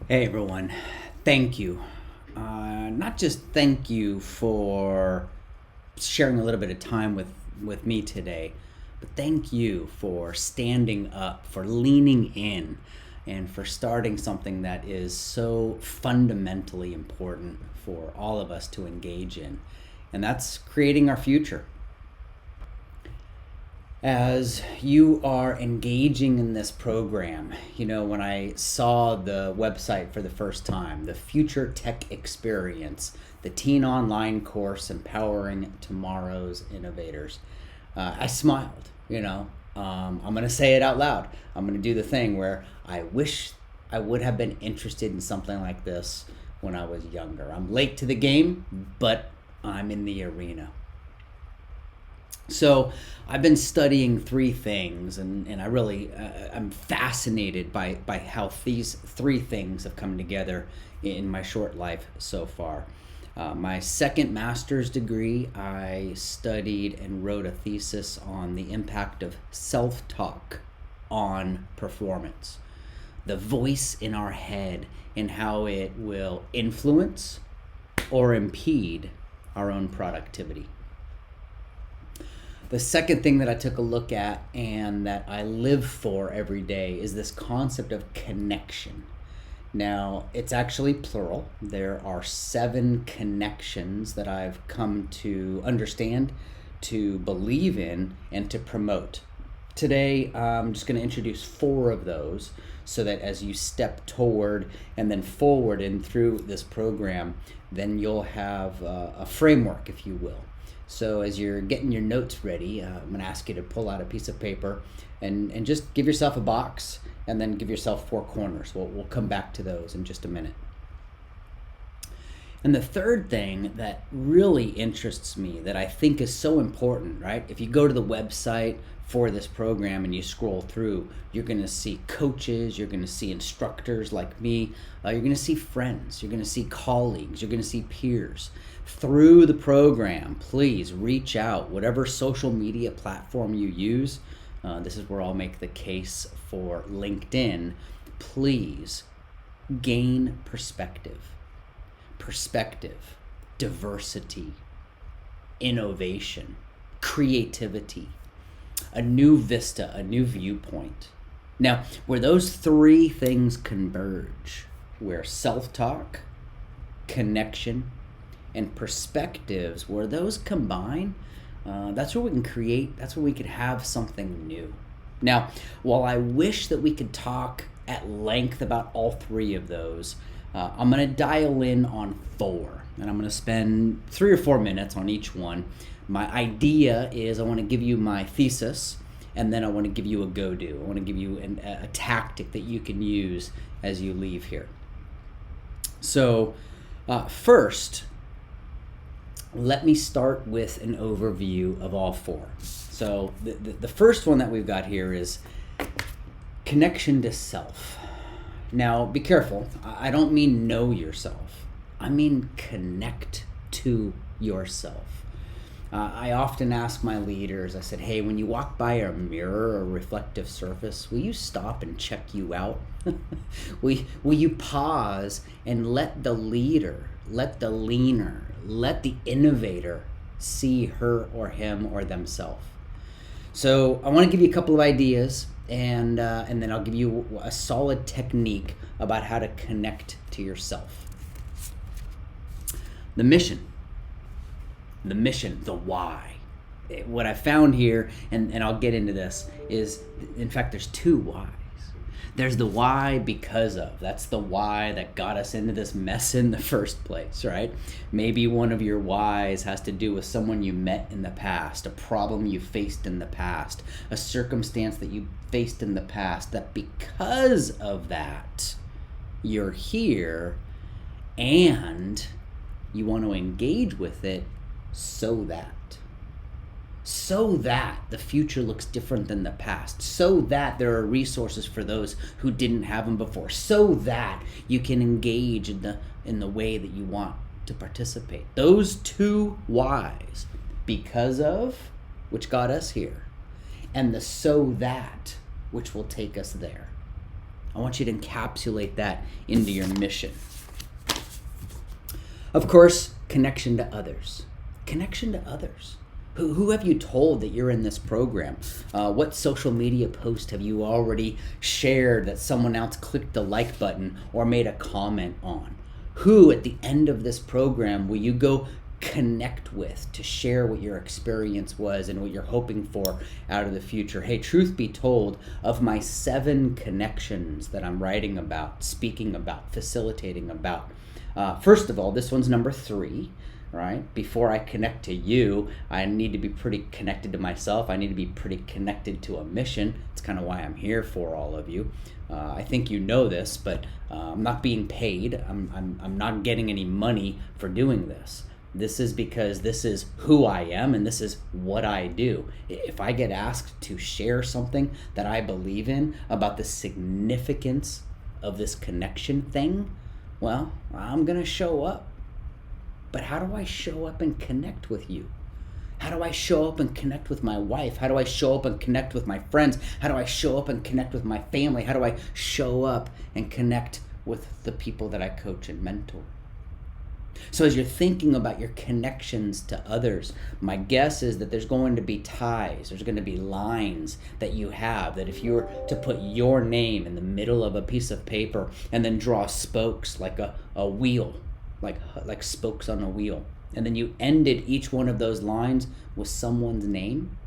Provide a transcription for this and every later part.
Hey everyone, thank you. Not just thank you for sharing a little bit of time with me today, but thank you for standing up, for leaning in, and for starting something that is so fundamentally important for all of us to engage in, and that's creating our future. As you are engaging in this program, when I saw the website for the first time, the Future Tech Experience, the teen online course empowering tomorrow's innovators, I smiled. I'm going to say it out loud. I'm going to do the thing where I wish I would have been interested in something like this when I was younger. I'm late to the game, but I'm in the arena. So I've been studying three things, and I really I'm fascinated by how these three things have come together in my short life so far. My second master's degree, I studied and wrote a thesis on the impact of self-talk on performance, the voice in our head, and how it will influence or impede our own productivity. The second thing that I took a look at and that I live for every day is this concept of connection. Now, it's actually plural. There are 7 connections that I've come to understand, to believe in, and to promote. Today, I'm just going to introduce 4 of those so that as you step toward and then forward and through this program, then you'll have a framework, if you will. So as you're getting your notes ready, I'm going to ask you to pull out a piece of paper and just give yourself a box and then give yourself 4 corners. We'll come back to those in just a minute. And the third thing that really interests me, that I think is so important, right? If you go to the website for this program and you scroll through, you're going to see coaches, you're going to see instructors like me, you're going to see friends, you're going to see colleagues, you're going to see peers. Through the program, please reach out, whatever social media platform you use. This is where I'll make the case for LinkedIn. Please gain perspective, diversity, innovation, creativity, a new vista, a new viewpoint. Now, where those 3 things converge, where self-talk, connection, and perspectives, where those combine, that's where we can create, that's where we could have something new. Now, while I wish that we could talk at length about all 3 of those, I'm going to dial in on 4, and I'm going to spend 3 or 4 minutes on each one. My idea is I want to give you my thesis, and then I want to give you a go-do. I want to give you a tactic that you can use as you leave here. So first, let me start with an overview of all 4. So the first one that we've got here is connection to self. Now, be careful. I don't mean know yourself. I mean connect to yourself. I often ask my leaders, I said, hey, when you walk by a mirror or reflective surface, will you stop and check you out? Will you pause and let the leader, let the leaner, let the innovator see her or him or themselves? So I want to give you a couple of ideas, and then I'll give you a solid technique about how to connect to yourself. The mission, the why. What I found here, and I'll get into this, is, in fact, there's 2 whys. There's the why because of. That's the why that got us into this mess in the first place, right? Maybe one of your whys has to do with someone you met in the past, a problem you faced in the past, a circumstance that you faced in the past, that because of that, you're here and you want to engage with it so that the future looks different than the past, so that there are resources for those who didn't have them before, so that you can engage in the way that you want to participate. Those 2 whys, because of, which got us here, and the so that, which will take us there. I want you to encapsulate that into your mission. Of course, connection to others. Connection to others. Who have you told that you're in this program? What social media post have you already shared that someone else clicked the like button or made a comment on? Who at the end of this program will you go connect with to share what your experience was and what you're hoping for out of the future? Hey, truth be told, of my 7 connections that I'm writing about, speaking about, facilitating about, first of all, this one's number 3. Right? Before I connect to you, I need to be pretty connected to myself. I need to be pretty connected to a mission. It's kind of why I'm here for all of you. I think you know this, but I'm not being paid. I'm not getting any money for doing this. This is because this is who I am and this is what I do. If I get asked to share something that I believe in about the significance of this connection thing, well, I'm going to show up. But how do I show up and connect with you? How do I show up and connect with my wife? How do I show up and connect with my friends? How do I show up and connect with my family? How do I show up and connect with the people that I coach and mentor? So as you're thinking about your connections to others, my guess is that there's going to be ties, there's going to be lines that you have, that if you were to put your name in the middle of a piece of paper and then draw spokes like a wheel, like spokes on a wheel, and then you ended each one of those lines with someone's name,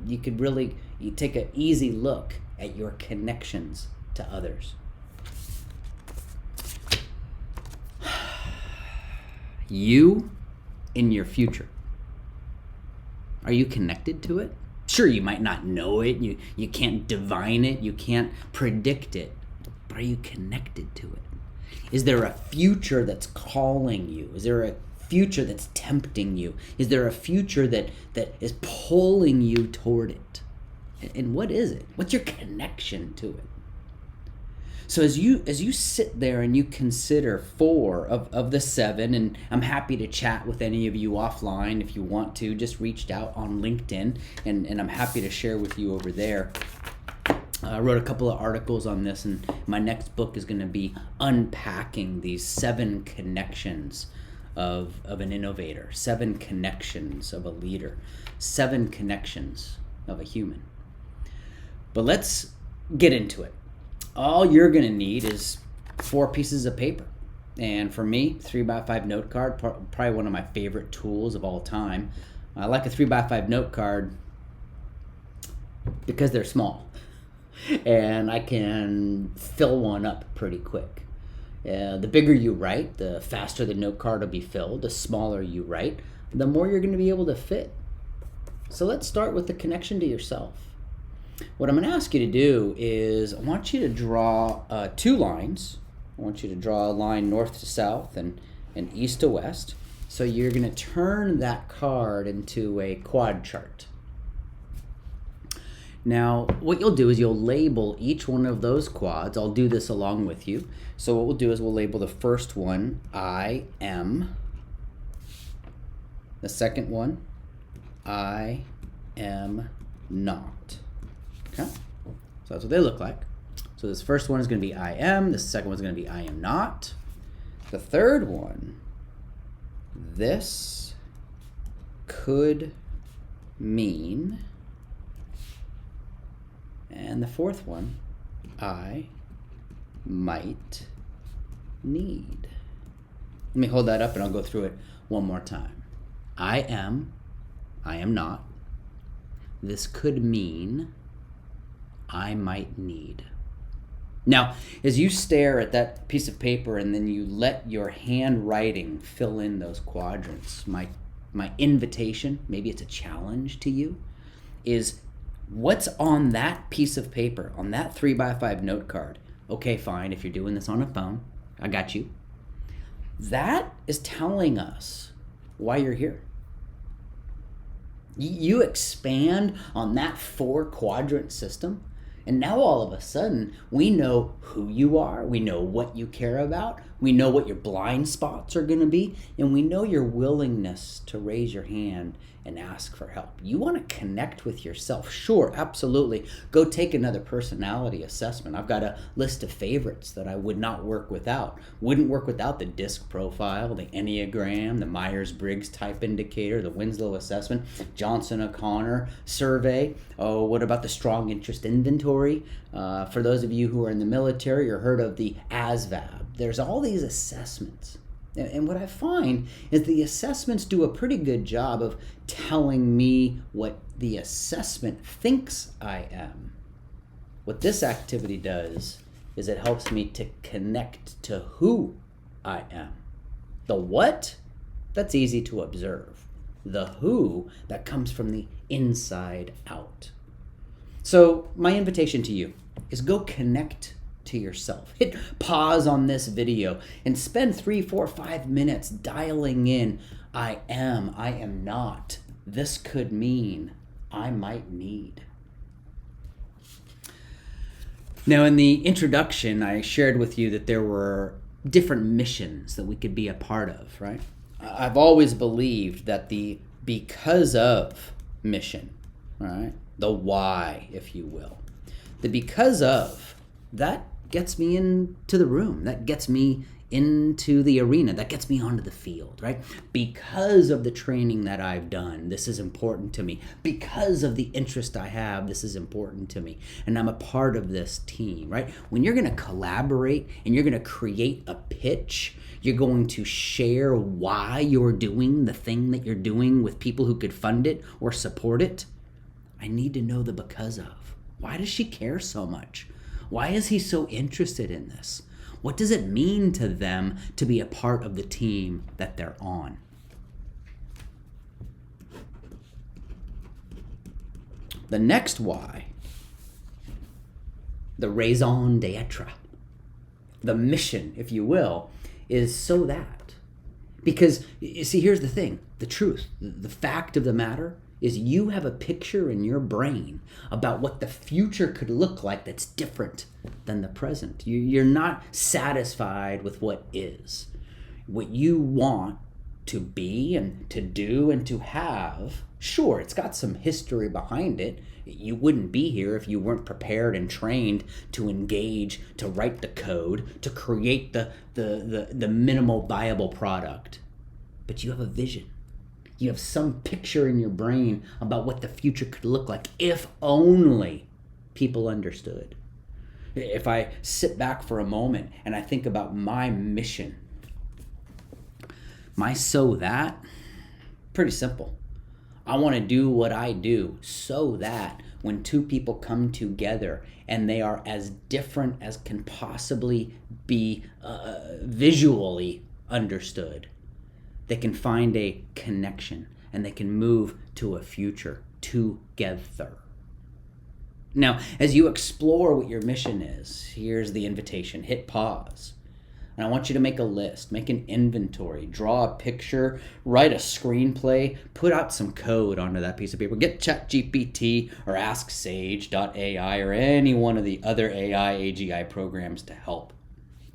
you take an easy look at your connections to others. You in your future, are you connected to it? Sure, you might not know it, you can't divine it, you can't predict it, but are you connected to it? Is there a future that's calling you? Is there a future that's tempting you? Is there a future that is pulling you toward it? And what is it? What's your connection to it? So as you sit there and you consider 4 of the 7, and I'm happy to chat with any of you offline if you want to, just reach out on LinkedIn, and I'm happy to share with you over there. I wrote a couple of articles on this, and my next book is going to be unpacking these 7 connections of an innovator, 7 connections of a leader, 7 connections of a human. But let's get into it. All you're going to need is 4 pieces of paper. And for me, 3x5 note card, probably one of my favorite tools of all time. I like a 3x5 note card because they're small. And I can fill one up pretty quick. The bigger you write, the faster the note card will be filled. The smaller you write, the more you're going to be able to fit. So let's start with the connection to yourself. What I'm going to ask you to do is I want you to draw 2 lines. I want you to draw a line north to south and east to west. So you're going to turn that card into a quad chart. Now, what you'll do is you'll label each one of those quads. I'll do this along with you. So what we'll do is we'll label the first one, I am. The second one, I am not. Okay? So that's what they look like. So this first one is going to be I am. The second one is going to be I am not. The third one, this could mean. And the fourth one, I might need. Let me hold that up and I'll go through it one more time. I am not. This could mean I might need. Now, as you stare at that piece of paper and then you let your handwriting fill in those quadrants, my invitation, maybe it's a challenge to you, is what's on that piece of paper, on that 3x5 note card. Okay, fine, if you're doing this on a phone, I got you. That is telling us why you're here. You expand on that 4 quadrant system, and now all of a sudden we know who you are, we know what you care about, we know what your blind spots are going to be, and we know your willingness to raise your hand and ask for help. You want to connect with yourself. Sure, absolutely. Go take another personality assessment. I've got a list of favorites that I would not work without. Wouldn't work without the DISC profile, the Enneagram, the Myers-Briggs type indicator, the Winslow assessment, Johnson-O'Connor survey. Oh, what about the strong interest inventory? For those of you who are in the military or heard of the ASVAB, there's all these assessments. And what I find is the assessments do a pretty good job of telling me what the assessment thinks I am. What this activity does is it helps me to connect to who I am. The what? That's easy to observe. The who, that comes from the inside out. So my invitation to you is go connect to yourself. Hit pause on this video and spend 3, 4, 5 minutes dialing in. I am not. This could mean I might need. Now, in the introduction, I shared with you that there were different missions that we could be a part of, right? I've always believed that the because of mission, right? The why, if you will. The because of, that gets me into the room. That gets me into the arena. That gets me onto the field, right? Because of the training that I've done, this is important to me. Because of the interest I have, this is important to me. And I'm a part of this team, right? When you're going to collaborate and you're going to create a pitch, you're going to share why you're doing the thing that you're doing with people who could fund it or support it. I need to know the because of. Why does she care so much? Why is he so interested in this? What does it mean to them to be a part of the team that they're on? The next why, the raison d'etre, the mission, if you will, is so that. Because, you see, here's the thing, the truth, the fact of the matter is you have a picture in your brain about what the future could look like that's different than the present. You're not satisfied with what is. What you want to be and to do and to have, sure, it's got some history behind it. You wouldn't be here if you weren't prepared and trained to engage, to write the code, to create the minimal viable product. But you have a vision. You have some picture in your brain about what the future could look like if only people understood. If I sit back for a moment and I think about my mission, my so that, pretty simple. I want to do what I do so that when two people come together and they are as different as can possibly be visually understood, they can find a connection and they can move to a future together. Now, as you explore what your mission is, here's the invitation. Hit pause. And I want you to make a list, make an inventory, draw a picture, write a screenplay, put out some code onto that piece of paper. Get ChatGPT or Ask Sage.ai or any one of the other AI, AGI programs to help.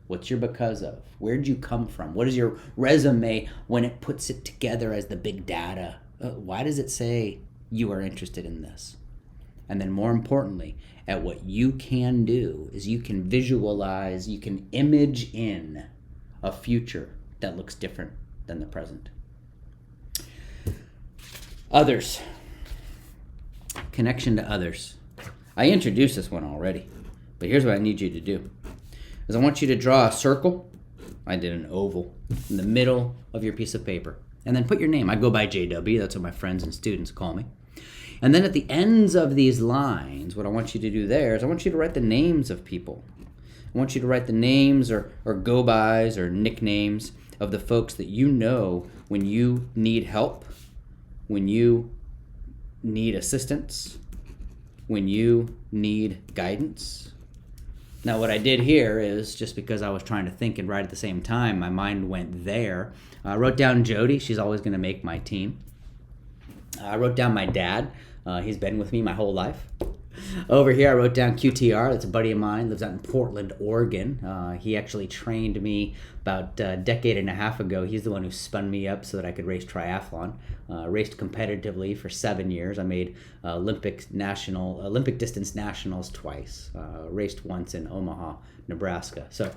What's your because of? Where'd you come from? What is your resume when it puts it together as the big data? Why does it say you are interested in this? And then more importantly, at what you can do is you can visualize, you can image in a future that looks different than the present. Others. Connection to others. I introduced this one already, but here's what I need you to do. Is I want you to draw a circle. I did an oval in the middle of your piece of paper. And then put your name. I go by JW. That's what my friends and students call me. And then at the ends of these lines, what I want you to do there is I want you to write the names of people. I want you to write the names or go-bys or nicknames of the folks that you know when you need help, when you need assistance, when you need guidance. Now, what I did here is, just because I was trying to think and write at the same time, my mind went there. I wrote down Jody. She's always going to make my team. I wrote down my dad. He's been with me my whole life. Over here, I wrote down QTR. That's a buddy of mine, lives out in Portland, Oregon. He actually trained me about a decade and a half ago. He's the one who spun me up so that I could race triathlon. Raced competitively for 7 years. I made Olympic distance nationals twice. Raced once in Omaha, Nebraska. So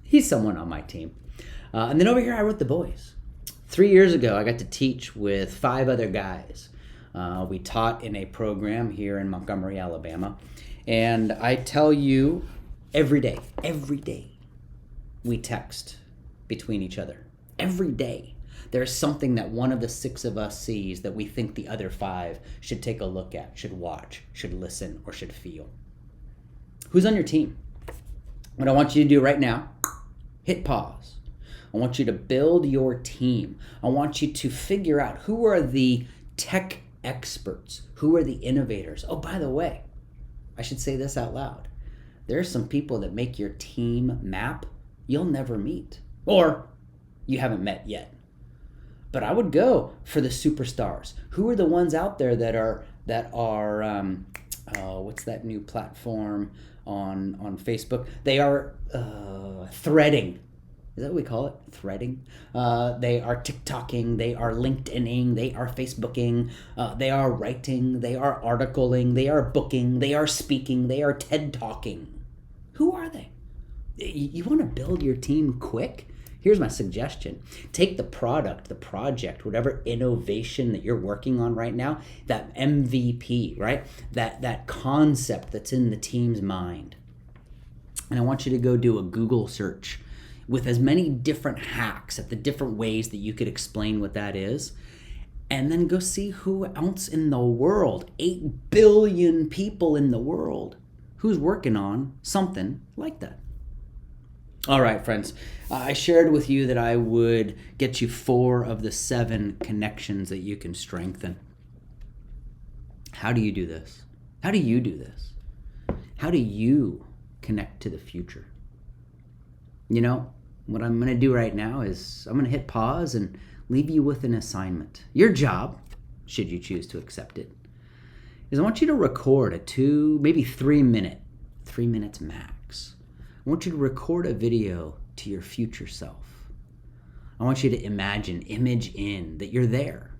he's someone on my team. And then over here, I wrote The Boys. 3 years ago, I got to teach with 5 other guys. We taught in a program here in Montgomery, Alabama. And I tell you, every day, we text between each other. Every day. There's something that one of the 6 of us sees that we think the other 5 should take a look at, should watch, should listen, or should feel. Who's on your team? What I want you to do right now, hit pause. I want you to build your team. I want you to figure out who are the tech experts, who are the innovators. Oh, by the way, I should say this out loud. There are some people that make your team map you'll never meet, or you haven't met yet. But I would go for the superstars. Who are the ones out there that are what's that new platform on Facebook? They are threading. Is that what we call it? Threading? They are TikToking, they are LinkedIning, they are Facebooking, they are writing, they are articling, they are booking, they are speaking, they are TED Talking. Who are they? You want to build your team quick? Here's my suggestion. Take the product, the project, whatever innovation that you're working on right now, that MVP, right? That concept that's in the team's mind. And I want you to go do a Google search with as many different hacks at the different ways that you could explain what that is. And then go see who else in the world, 8 billion people in the world, who's working on something like that. All right, friends, I shared with you that I would get you 4 of the 7 connections that you can strengthen. How do you do this? How do you do this? How do you connect to the future? You know, what I'm going to do right now is I'm going to hit pause and leave you with an assignment. Your job, should you choose to accept it, is I want you to record a 2, maybe 3 minutes max. I want you to record a video to your future self. I want you to image in that you're there.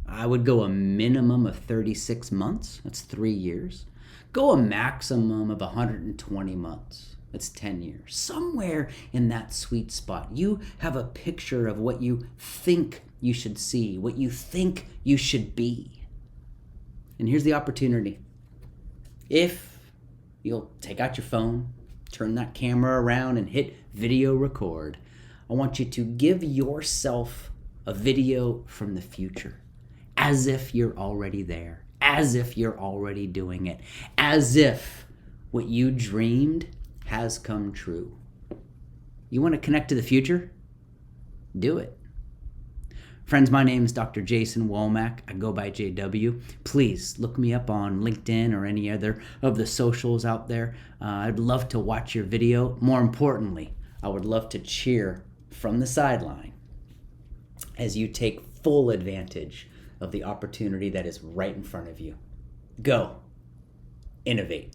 I would go a minimum of 36 months. That's 3 years. Go a maximum of 120 months. That's 10 years. Somewhere in that sweet spot, you have a picture of what you think you should see, what you think you should be. And here's the opportunity. If you'll take out your phone, turn that camera around and hit video record, I want you to give yourself a video from the future, as if you're already there, as if you're already doing it, as if what you dreamed has come true. You want to connect to the future? Do it. Friends, my name is Dr. Jason Womack. I go by JW. Please look me up on LinkedIn or any other of the socials out there. I'd love to watch your video. More importantly, I would love to cheer from the sideline as you take full advantage of the opportunity that is right in front of you. Go. Innovate.